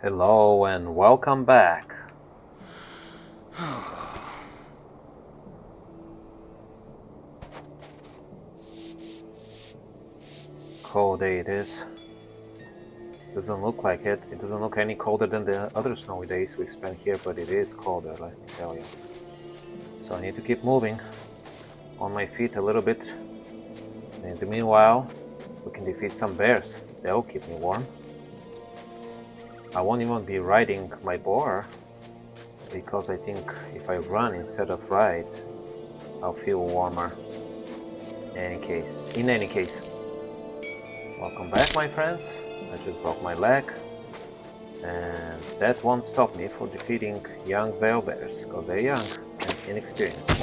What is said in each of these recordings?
Hello and welcome back. Cold day it is. Doesn't look like it. It doesn't look any colder than the other snowy days we spent here, but it is colder, let me tell you. So I need to keep moving on my feet a little bit. And in the meanwhile, we can defeat some bears. They'll keep me warm. I won't even be riding my boar, because I think if I run instead of ride, I'll feel warmer. In any case. Welcome back, my friends. I just broke my leg, and that won't stop me from defeating young Veil Bears, because they're young and inexperienced.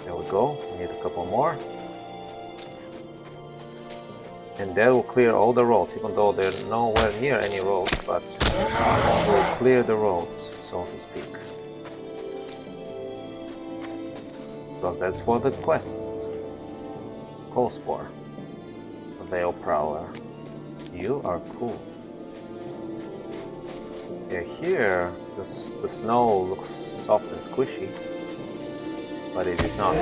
There we go, we need a couple more. And that will clear all the roads, even though they're nowhere near any roads, but will clear the roads, so to speak. Because that's what the quest calls for. Veil Prowler. You are cool. Yeah, here the snow looks soft and squishy, but it is not.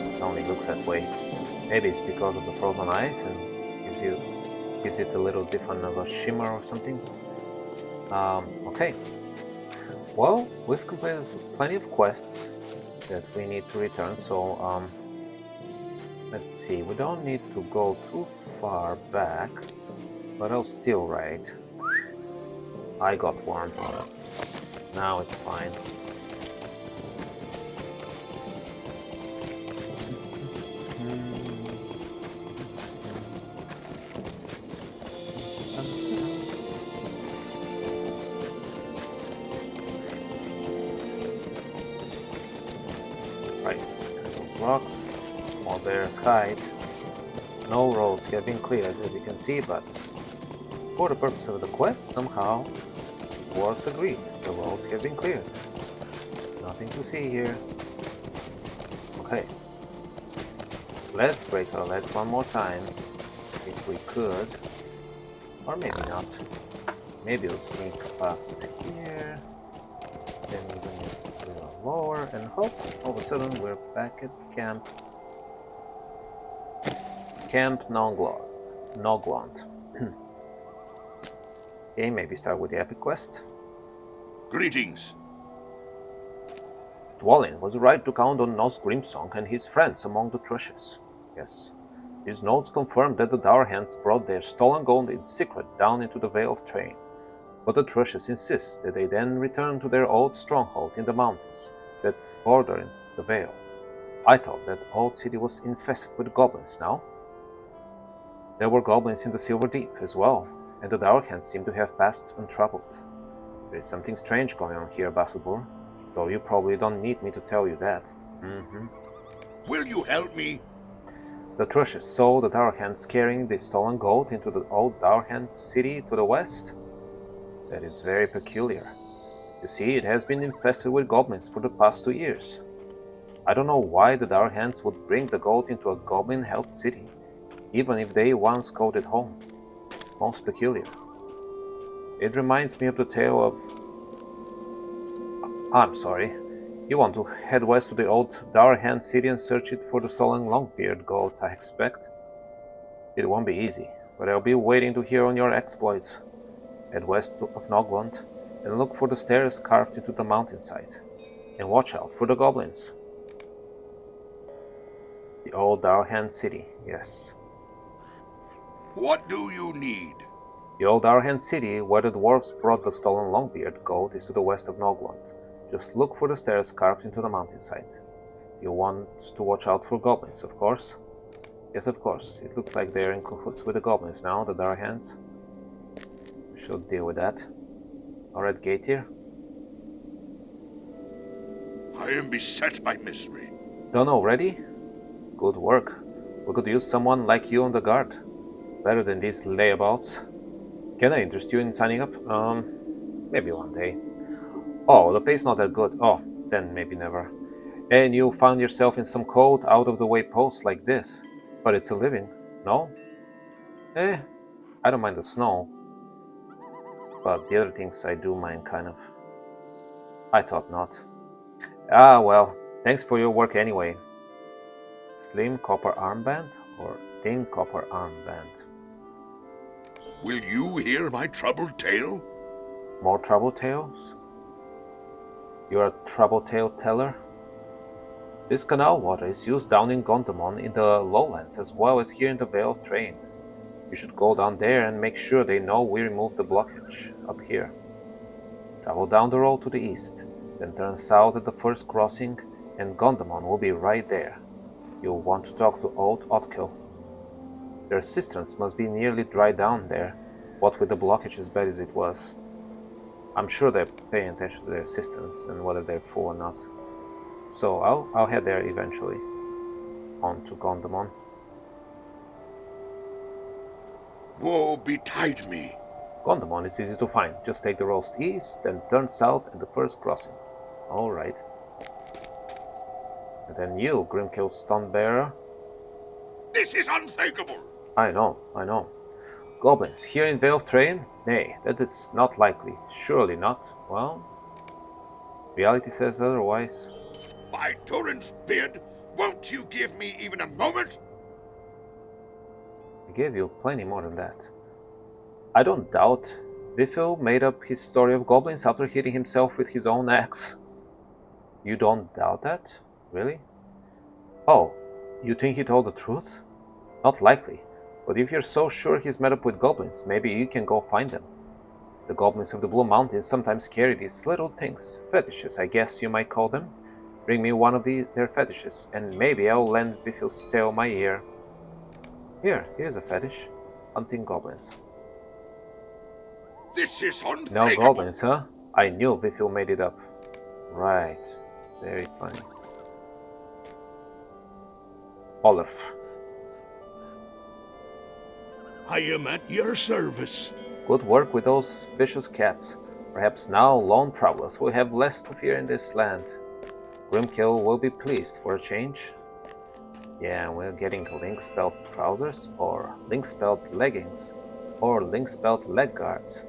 It only looks that way. Maybe it's because of the frozen ice and gives it a little different of a shimmer or something. Okay. Well, we've completed plenty of quests that we need to return, so let's see, we don't need to go too far back, but I'll still ride. I got warm. Now it's fine. Right, those rocks. More bears hide. No roads have been cleared, as you can see, but for the purpose of the quest, somehow dwarves agreed. The roads have been cleared. Nothing to see here. Okay. Let's break our legs one more time, if we could. Or maybe not. Maybe we'll sneak past here. Then we're going to go a little lower, and hope all of a sudden we're back at camp. Camp Noglant. Okay, maybe start with the epic quest. Greetings. Dwalin was right to count on Nos Grimsong and his friends among the thrushes. Yes. These notes confirmed that the Dourhands brought their stolen gold in secret down into the Vale of Train. But the thrushes insist that they then return to their old stronghold in the mountains that border the Vale. I thought that old city was infested with goblins now. There were goblins in the Silver Deep as well, and the Dourhands seem to have passed untroubled. There is something strange going on here, Basselbourg, though you probably don't need me to tell you that. Will you help me? The thrushes saw the Dourhands carrying the stolen gold into the old Dourhand city to the west. That is very peculiar. You see, it has been infested with goblins for the past 2 years. I don't know why the Dourhands would bring the gold into a goblin-held city, even if they once called it home. Most peculiar. It reminds me of the tale of... I'm sorry. You want to head west to the old Dourhand city and search it for the stolen Longbeard gold, I expect. It won't be easy, but I'll be waiting to hear on your exploits. Head west of Noglant and look for the stairs carved into the mountainside. And watch out for the goblins. The old Dourhand city, yes. What do you need? The old Dourhand city, where the dwarves brought the stolen Longbeard gold, is to the west of Noglant. Just look for the stairs carved into the mountainside. You want to watch out for goblins, of course. Yes, of course. It looks like they're in cahoots with the goblins now, the Dourhands. We should deal with that. Alright, Gaetier. I am beset by misery. Done already? Good work. We could use someone like you on the guard. Better than these layabouts. Can I interest you in signing up? Maybe one day. Oh, the pay's not that good. Oh, then maybe never. And you found yourself in some cold, out-of-the-way post like this. But it's a living, no? I don't mind the snow, but the other things I do mind, kind of. I thought not. Ah, well, thanks for your work anyway. Slim copper armband or thin copper armband? Will you hear my troubled tale? More trouble tales? You're a trouble tale teller? This canal water is used down in Gondomon in the lowlands as well as here in the Vale of Train. You should go down there and make sure they know we removed the blockage up here. Travel down the road to the east, then turn south at the first crossing, and Gondomon will be right there. You'll want to talk to old Otkill. Their cisterns must be nearly dry down there, what with the blockage as bad as it was. I'm sure they're paying attention to their cisterns and whether they're full or not. So I'll head there eventually. On to Gondomon. Woe betide me. Gondomon is easy to find. Just take the road east, then turn south at the first crossing. Alright. And then you, Grimkill Stonebearer. This is unthinkable. I know. Goblins here in Vale of Train? Nay, that is not likely. Surely not. Well, reality says otherwise. By Turin's beard, won't you give me even a moment? I gave you plenty more than that. I don't doubt Vifil made up his story of goblins after hitting himself with his own axe. You don't doubt that? Really? Oh, you think he told the truth? Not likely. But if you're so sure he's met up with goblins, maybe you can go find them. The goblins of the Blue Mountains sometimes carry these little things, fetishes I guess you might call them. Bring me one of their fetishes, and maybe I'll lend Vifil's tale my ear. Here's a fetish. Hunting goblins. This is unthinkable. No goblins, huh? I knew Vifil made it up. Right. Very funny. Olaf. I am at your service. Good work with those vicious cats. Perhaps now lone travelers will have less to fear in this land. Grimkill will be pleased for a change. Yeah, we're getting lynx belt trousers, or lynx belt leggings, or lynx belt leg guards.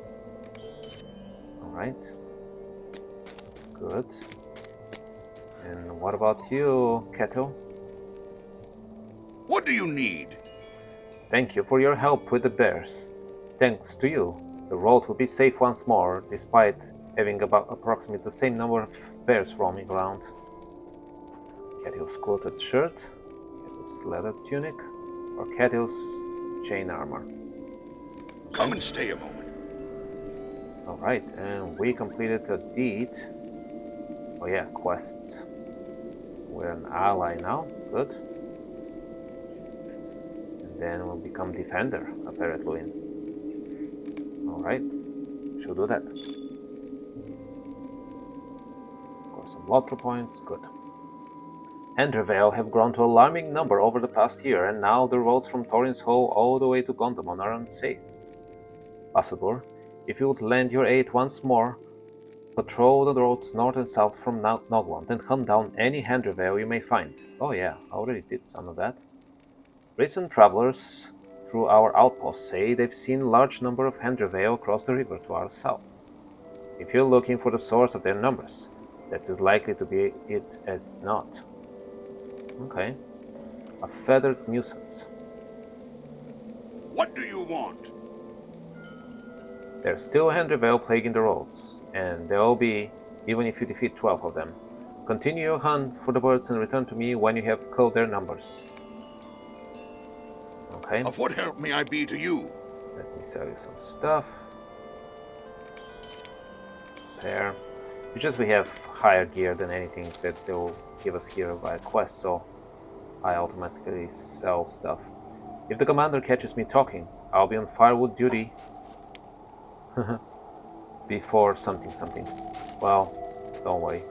Alright. Good. And what about you, Kettle? What do you need? Thank you for your help with the bears. Thanks to you, the road will be safe once more, despite having about approximately the same number of bears roaming around. Kettle's quilted shirt, Kettle's leather tunic, or Kettle's chain armor. Come and stay a moment. Alright, and we completed a deed. Oh yeah, quests. We're an ally now, good. And then we'll become Defender of Eretluin. Alright, should do that. Got some LOTRO points, good. Hendervale have grown to an alarming number over the past year, and now the roads from Thorin's Hall all the way to Gondomon are unsafe. Ambassador, if you would lend your aid once more, patrol the roads north and south from Nogland and hunt down any Hendervale you may find. Oh yeah, I already did some of that. Recent travelers through our outposts say they've seen a large number of Hendervale across the river to our south. If you're looking for the source of their numbers, that's as likely to be it as not. Okay. A feathered nuisance. What do you want? There's still a Hendervale plaguing the roads, and there will be, even if you defeat 12 of them. Continue your hunt for the birds and return to me when you have culled their numbers. Okay. Of what help may I be to you? Let me sell you some stuff. There. It's just we have higher gear than anything that they'll give us here by quest, so I automatically sell stuff. If the commander catches me talking, I'll be on firewood duty. Before something. Well, don't worry.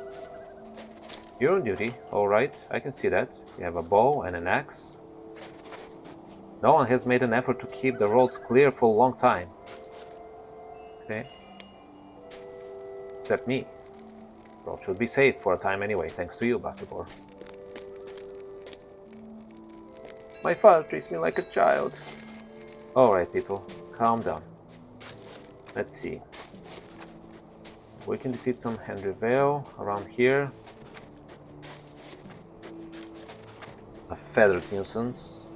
You're on duty, alright, I can see that. You have a bow and an axe. No one has made an effort to keep the roads clear for a long time. Okay. Except me. The road should be safe for a time anyway, thanks to you, Bassador. My father treats me like a child. Alright, people, calm down. Let's see. We can defeat some Henry Vale around here. A feathered nuisance,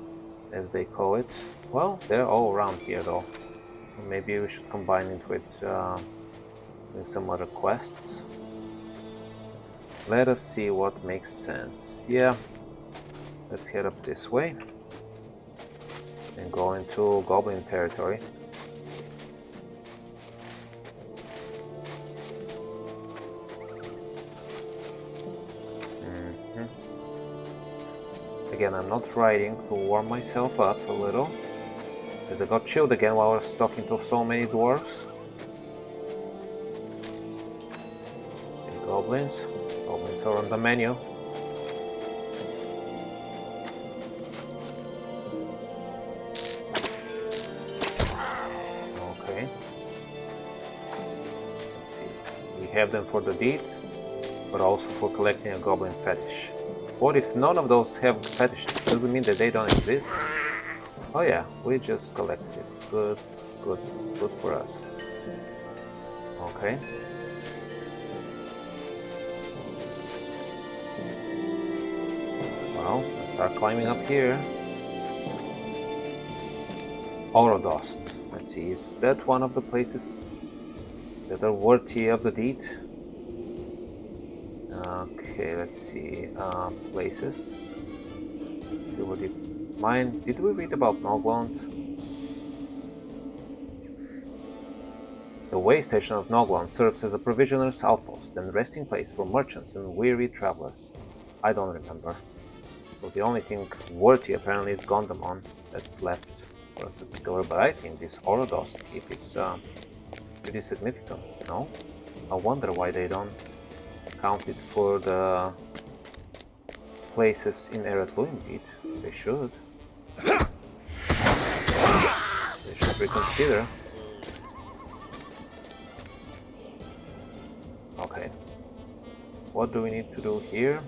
as they call it. Well, they're all around here though. So maybe we should combine it with some other quests. Let us see what makes sense. Yeah, let's head up this way and go into Goblin territory. Again, I'm not riding to warm myself up a little, because I got chilled again while I was talking to so many dwarves. And goblins. Goblins are on the menu. Okay. Let's see. We have them for the deed, but also for collecting a goblin fetish. What if none of those have fetishes? Doesn't mean that they don't exist. Oh yeah, we just collected it. Good, good, good for us. Okay. Well, let's start climbing up here. Orodost. Let's see, is that one of the places that are worthy of the deed? Okay, let's see. Places. Silver Deep Mine. Did we read about Nogland? The way station of Nogland serves as a provisioner's outpost and resting place for merchants and weary travelers. I don't remember. So the only thing worthy apparently is Gondamon that's left for us to discover. But I think this Orodost keep is pretty significant, no? I wonder why they don't count it for the places in Eretlu indeed. They should. They should reconsider. Okay. What do we need to do here?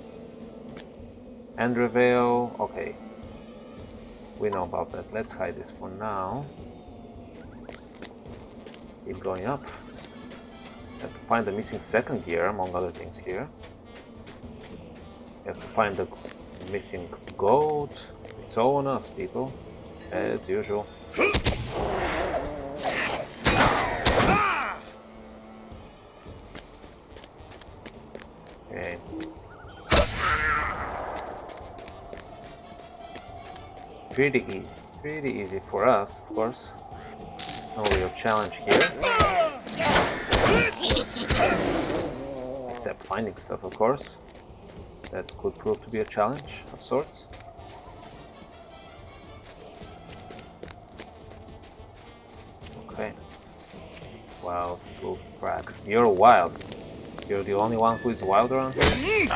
Andrevale. Okay. We know about that. Let's hide this for now. Keep going up. Have to find the missing second gear, among other things here. Have to find the missing goat. It's all on us, people. As usual. Okay. Pretty easy. Pretty easy for us, of course. No real challenge here. Except finding stuff, of course. That could prove to be a challenge of sorts. Okay. Wild blue crack. You're wild. You're the only one who is wild around here?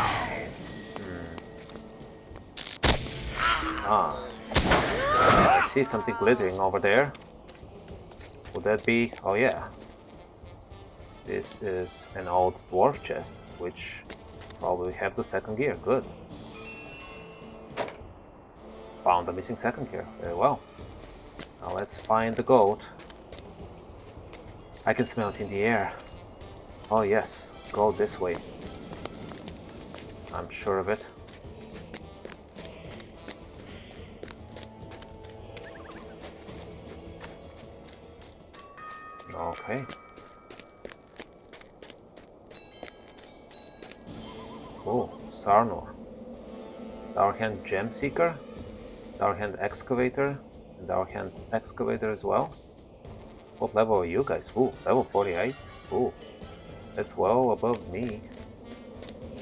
Ah. I see something glittering over there. Would that be... Oh yeah. This is an old dwarf chest, which probably have the second gear. Good. Found the missing second gear. Very well. Now let's find the goat. I can smell it in the air. Oh yes, go this way. I'm sure of it. Okay. Oh, Sarnor. Darkhand Gem Seeker, Darkhand Excavator, and Darkhand Excavator as well. What level are you guys? Ooh, level 48. Ooh, that's well above me.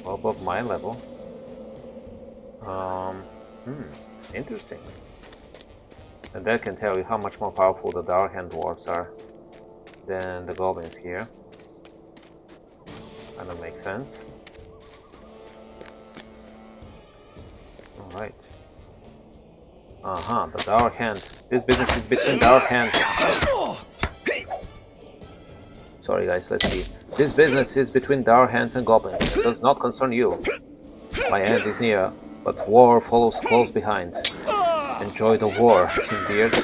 Well above my level. Interesting. And that can tell you how much more powerful the Darkhand dwarves are than the goblins here. And that makes sense. Alright. The Darkhand. This business is between Darkhands. Sorry guys, let's see. This business is between Darkhands and goblins. It does not concern you. My end is near, but war follows close behind. Enjoy the war, Team Beard.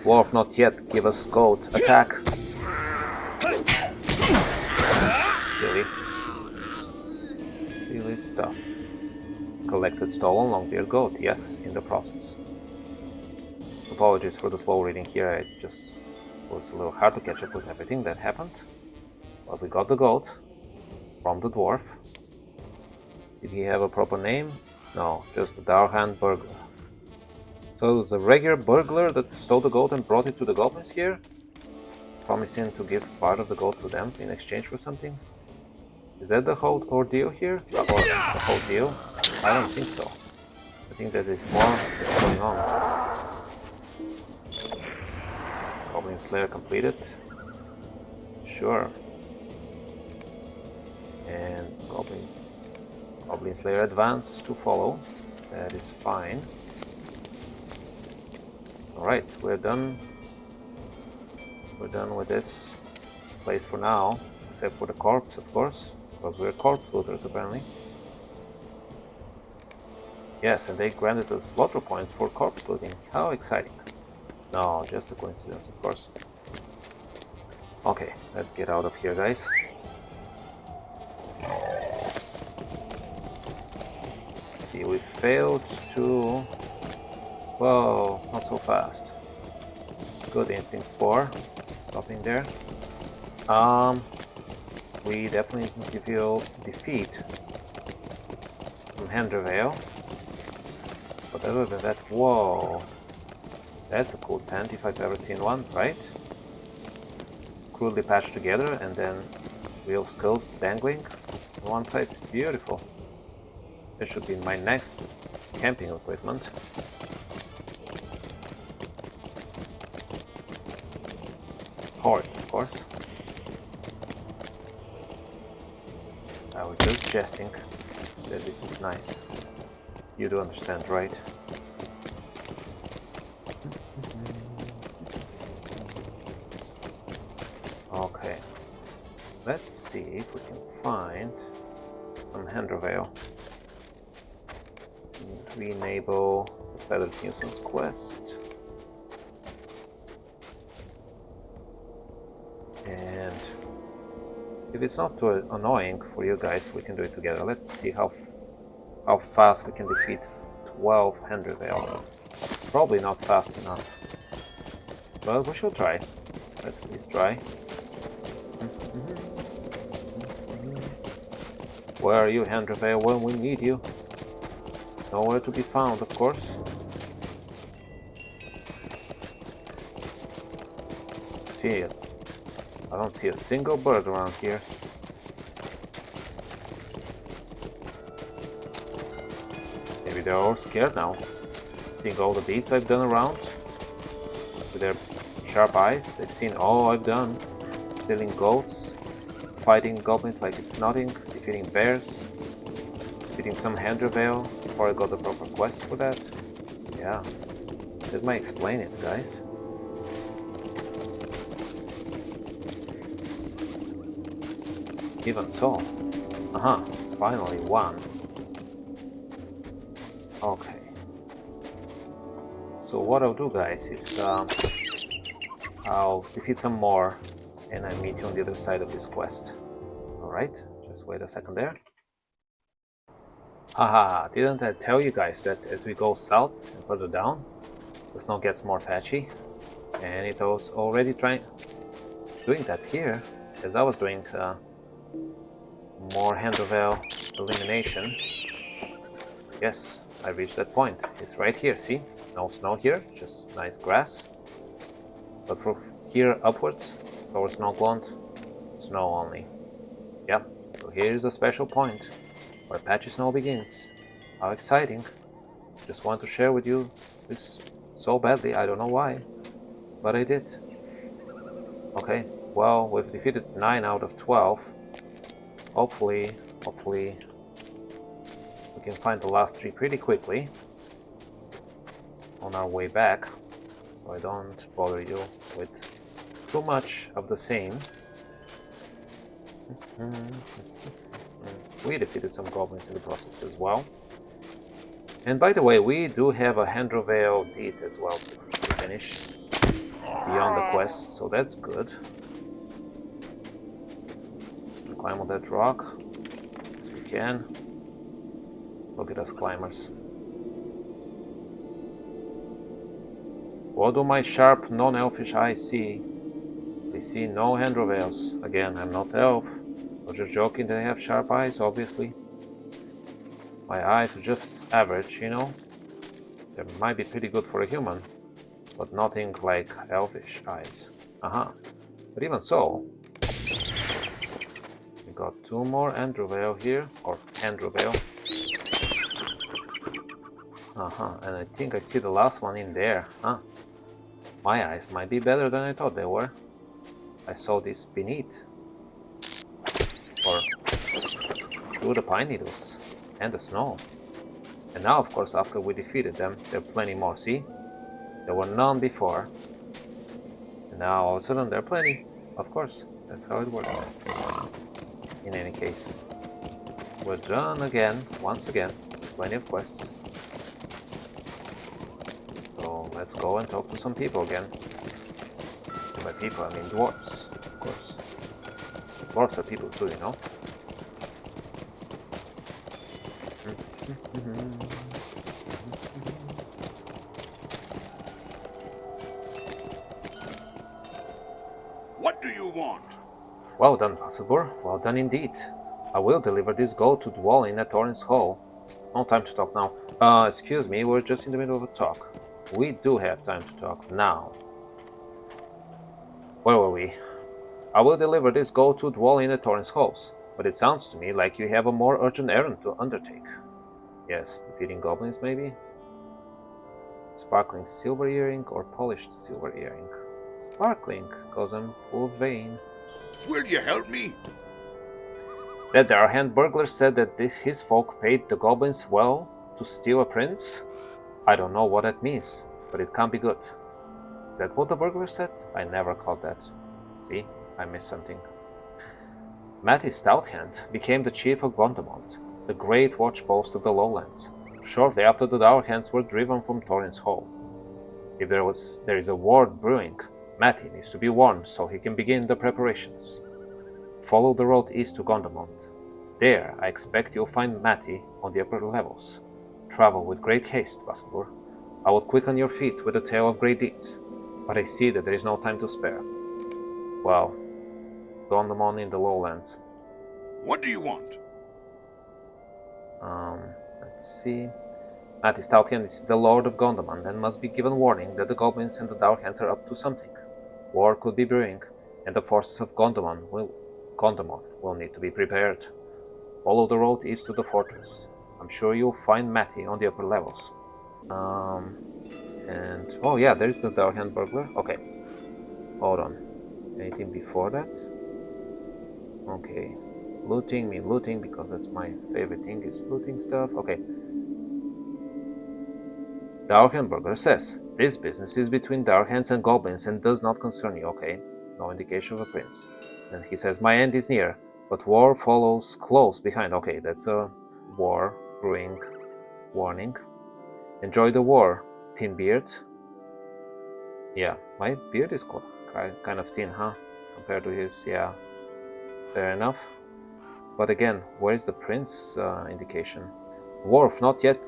Dwarf, not yet. Give us goat. Attack. Silly. Silly stuff. Collected stolen Longbeard goat. Yes, in the process. Apologies for the slow reading here. It just was a little hard to catch up with everything that happened. But we got the goat from the dwarf. Did he have a proper name? No, just a Darhand burglar. So it was a regular burglar that stole the goat and brought it to the goblins here? Promising to give part of the gold to them in exchange for something? Is that the whole ordeal here? Or the whole deal? I don't think so. I think that there's more that's going on. Goblin Slayer completed. Sure. And Goblin Slayer advance to follow. That is fine. Alright, we're done. We're done with this place for now, except for the corpse, of course, because we're corpse looters apparently. Yes, and they granted us LOTRO points for corpse looting. How exciting. No, just a coincidence, of course. Okay, let's get out of here, guys. See, we failed to... Whoa, not so fast. Good instinct spore. Stopping there. We definitely defeat Hendervale. But other than that, whoa. That's a cool tent if I've ever seen one, right? Crudely patched together and then real skulls dangling on one side. Beautiful. This should be my next camping equipment. Horde, of course. I was just jesting that this is nice. You do understand, right? Okay. Let's see if we can find some Hendervale. We enable the Feathered Nuisance quest. And if it's not too annoying for you guys, we can do it together. Let's see how fast we can defeat 12 Hendervale. Probably not fast enough, but we shall try. Let's at least try. Where are you, Hendervale, when we need you? Nowhere to be found, of course. See it. I don't see a single bird around here. Maybe they're all scared now. Seeing all the deeds I've done around. With their sharp eyes, they've seen all I've done. Stealing goats, fighting goblins like it's nothing, defeating bears, defeating some Hendervale before I got the proper quest for that. Yeah, that might explain it, guys. Even so. Finally one. Okay. So what I'll do, guys, is I'll defeat some more and I meet you on the other side of this quest. Alright, just wait a second there. Haha, didn't I tell you guys that as we go south and further down, the snow gets more patchy? And it was already doing that here, as I was doing more Hendervale elimination. Yes, I reached that point. It's right here, see? No snow here, just nice grass. But from here upwards, towards Snowgaunt, snow only. Yep, so here's a special point where patchy snow begins. How exciting. Just want to share with you this so badly, I don't know why, but I did. Okay, well, we've defeated 9 out of 12. Hopefully, we can find the last 3 pretty quickly on our way back, so I don't bother you with too much of the same. We defeated some goblins in the process as well. And by the way, we do have a Hendervale deed as well to finish. beyond the quest, so that's good. Climb on that rock as we can. Look at us climbers. What do my sharp, non-elfish eyes see? They see no handrails. Again, I'm not elf. I'm just joking that I have sharp eyes, obviously. My eyes are just average, you know? They might be pretty good for a human, but nothing like elfish eyes. But even so, we got 2 more Androvale here, or Androvale. And I think I see the last one in there, My eyes might be better than I thought they were. I saw this beneath, or through the pine needles and the snow. And now, of course, after we defeated them, there are plenty more, see? There were none before. And now, all of a sudden, there are plenty. Of course, that's how it works. In any case, we're done again, once again. Plenty of quests. So, let's go and talk to some people again. By people, I mean dwarves, of course. Dwarves are people too, you know? What do you want? Well done, Passelbor. Well done indeed. I will deliver this gold to Dwalin at Torrens Hall. No time to talk now. Excuse me, we're just in the middle of a talk. We do have time to talk now. Where were we? I will deliver this gold to Dwalin at Torrens Halls, but it sounds to me like you have a more urgent errand to undertake. Yes, defeating goblins maybe? Sparkling silver earring or polished silver earring? Sparkling, cause I'm full of vein. Will you help me? That Darhand burglar said that his folk paid the goblins well to steal a prince? I don't know what that means, but it can't be good. Is that what the burglar said? I never caught that. See, I missed something. Matty Stouthand became the chief of Gondamont, the great watchpost of the lowlands, shortly after the Darhands were driven from Torrens Hall. If there is a war brewing, Matty needs to be warned so he can begin the preparations. Follow the road east to Gondamont. There, I expect you'll find Matty on the upper levels. Travel with great haste, Bastelor. I will quicken your feet with a tale of great deeds, but I see that there is no time to spare. Well, Gondamont in the lowlands. What do you want? Let's see. Matty Stouthand is the Lord of Gondamont and must be given warning that the goblins and the Darkhands are up to something. War could be brewing, and the forces of Gondamont will need to be prepared. Follow the road east to the fortress. I'm sure you'll find Matty on the upper levels. Oh yeah, there's the Darkhand burglar. Okay. Hold on. Anything before that? Okay. Looting, because that's my favorite thing, is looting stuff. Okay. Darkhand burglar says, this business is between Darkhands and goblins and does not concern you. Okay. No indication of a prince. And he says, my end is near, but war follows close behind. Okay, that's a war brewing warning. Enjoy the war, thin beard. Yeah, my beard is kind of thin, huh? Compared to his, yeah. Fair enough. But again, where is the prince indication? Dwarf, not yet.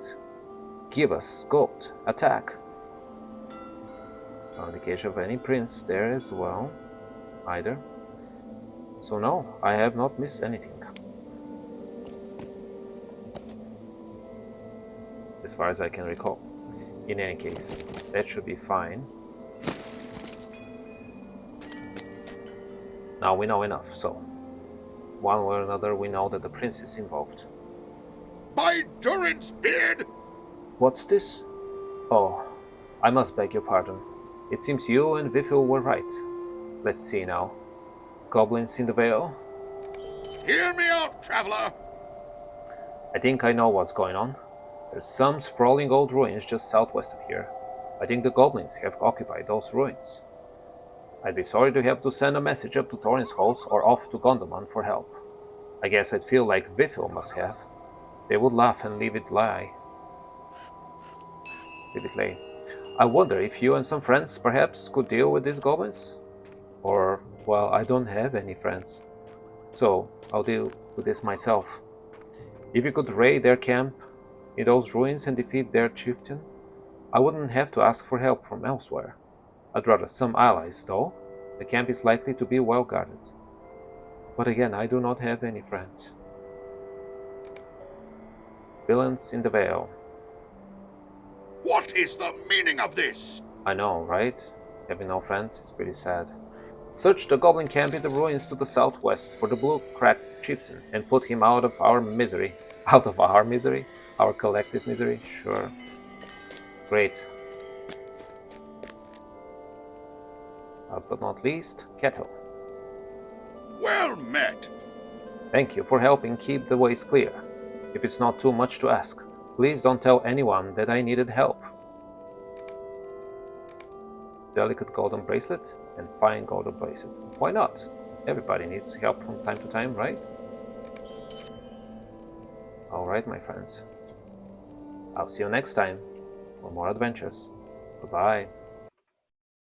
Give us gold. Attack. No indication of any prince there as well. Either. So no, I have not missed anything. As far as I can recall. In any case, that should be fine. Now we know enough, so one way or another we know that the prince is involved. By Durin's beard! What's this? Oh, I must beg your pardon. It seems you and Vifil were right. Let's see now. Goblins in the Vale? Hear me out, traveler! I think I know what's going on. There's some sprawling old ruins just southwest of here. I think the goblins have occupied those ruins. I'd be sorry to have to send a message up to Torrens Halls or off to Gondamont for help. I guess I'd feel like Vifil must have. They would laugh and leave it lay. I wonder if you and some friends perhaps could deal with these goblins? Or, well, I don't have any friends, so I'll deal with this myself. If you could raid their camp in those ruins and defeat their chieftain, I wouldn't have to ask for help from elsewhere. I'd rather some allies, though. The camp is likely to be well guarded. But again, I do not have any friends. Villains in the Vale. What is the meaning of this? I know, right? Having no friends is pretty sad. Search the goblin camp in the ruins to the southwest for the blue-cracked chieftain and put him out of our misery. Out of our misery? Our collective misery? Sure. Great. Last but not least, Kettle. Well met. Thank you for helping keep the ways clear. If it's not too much to ask, please don't tell anyone that I needed help. Delicate golden bracelet and fine golden bracelet. Why not? Everybody needs help from time to time, right? Alright, my friends. I'll see you next time for more adventures. Goodbye.